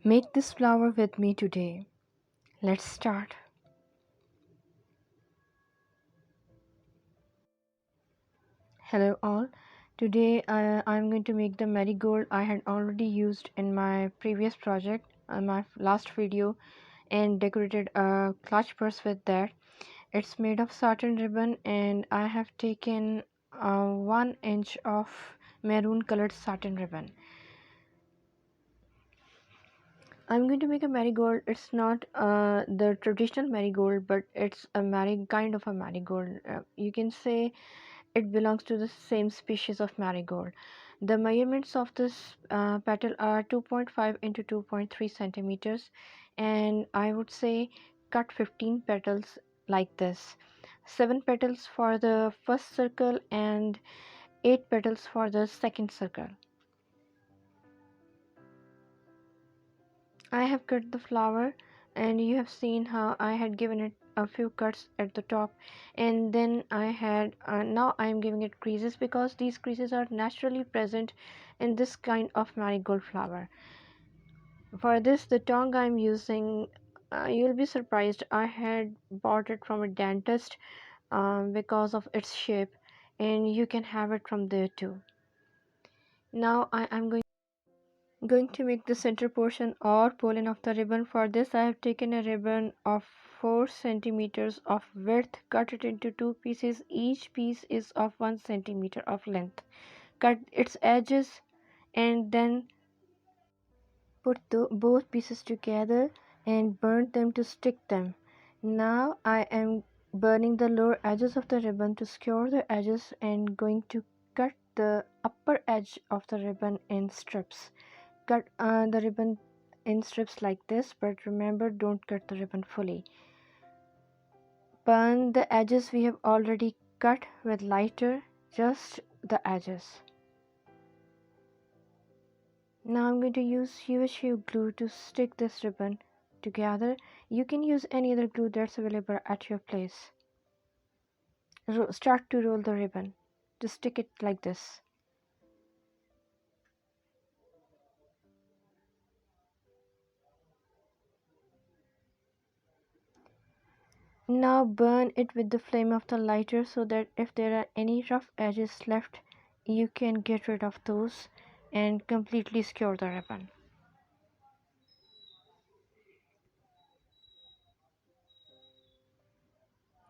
Make this flower with me today. Let's start. Hello all. Today I'm going to make the marigold I had already used in my previous project, my last video, and decorated a clutch purse with that. It's made of satin ribbon and I have taken 1 inch of maroon colored satin ribbon. I'm going to make a marigold. It's not the traditional marigold, but it's a kind of a marigold. You can say it belongs to the same species of marigold. The measurements of this petal are 2.5 into 2.3 centimeters, and I would say cut 15 petals like this. 7 petals for the first circle and 8 petals for the second circle. I have cut the flower, and you have seen how I had given it a few cuts at the top, and then I had now I am giving it creases because these creases are naturally present in this kind of marigold flower. For this, the tongue I am using, you'll be surprised, I had bought it from a dentist because of its shape, and you can have it from there too. Now I am going to make the center portion or pollen of the ribbon. For this I have taken a ribbon of 4 centimeters of width, cut it into two pieces. Each piece is of 1 centimeter of length. Cut its edges and then put both pieces together and burn them to stick them. Now I am burning the lower edges of the ribbon to skewer the edges and going to cut the upper edge of the ribbon in strips. Cut the ribbon in strips like this, but remember, don't cut the ribbon fully. Burn the edges we have already cut with lighter, just the edges. Now I'm going to use UHU glue to stick this ribbon together. You can use any other glue that's available at your place. Start to roll the ribbon to stick it like this. Now burn it with the flame of the lighter so that if there are any rough edges left, you can get rid of those and completely skewer the ribbon.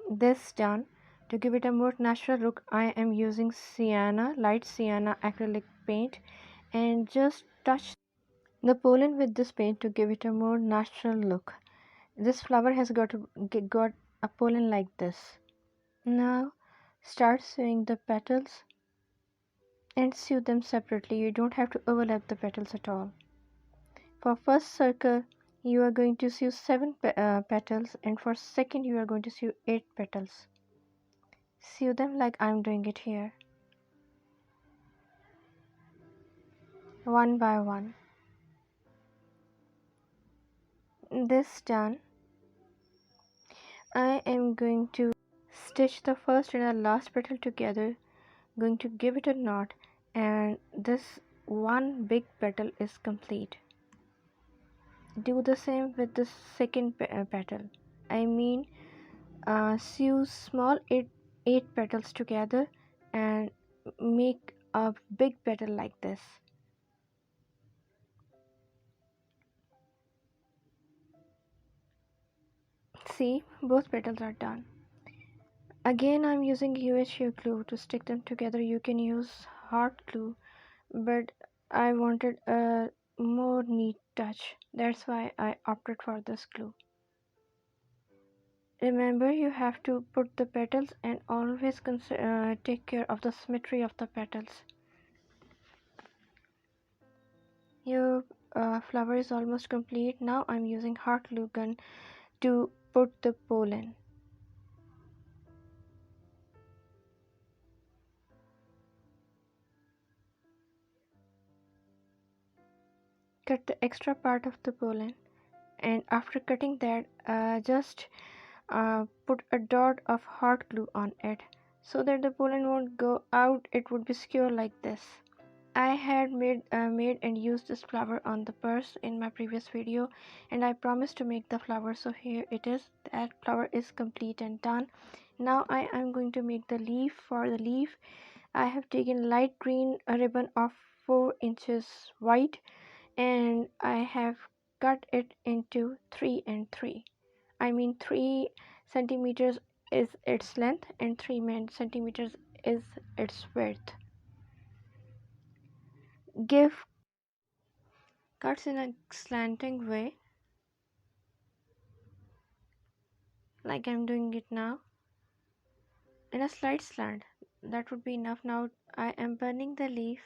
This done, to give it a more natural look, I am using light sienna acrylic paint, and just touch the pollen with this paint to give it a more natural look. This flower has got a pollen like this. Now start sewing the petals and sew them separately. You don't have to overlap the petals at all. For first circle you are going to sew 7 petals, and for second you are going to sew 8 petals. Sew them like I'm doing it here, one by one. This done, I am going to stitch the first and the last petal together, going to give it a knot, and this one big petal is complete. Do the same with the second petal. I mean, sew small eight petals together and make a big petal like this. See, both petals are done. Again, I'm using UHU glue to stick them together. You can use hot glue, but I wanted a more neat touch. That's why I opted for this glue. Remember, you have to put the petals and always take care of the symmetry of the petals. Your flower is almost complete. Now I'm using hot glue gun to put the pollen. Cut the extra part of the pollen, and after cutting that, just put a dot of hot glue on it so that the pollen won't go out. It would be secure like this. I had made and used this flower on the purse in my previous video, and I promised to make the flower, so here it is. That flower is complete and done. Now I am going to make the leaf. For the leaf, I have taken light green ribbon of 4 inches wide, and I have cut it into 3 and 3. I mean 3 centimeters is its length and 3 centimeters is its width. Give cuts in a slanting way, like I'm doing it now, in a slight slant. That would be enough. Now I am burning the leaf,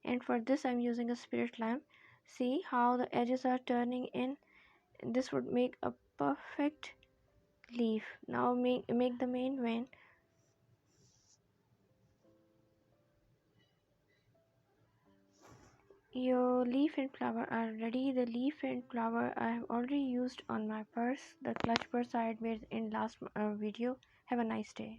and for this I'm using a spirit lamp. See how the edges are turning in? This would make a perfect leaf. Now make the main vein. Your leaf and flower are ready. The leaf and flower I have already used on my purse, the clutch purse I had made in last video. Have a nice day.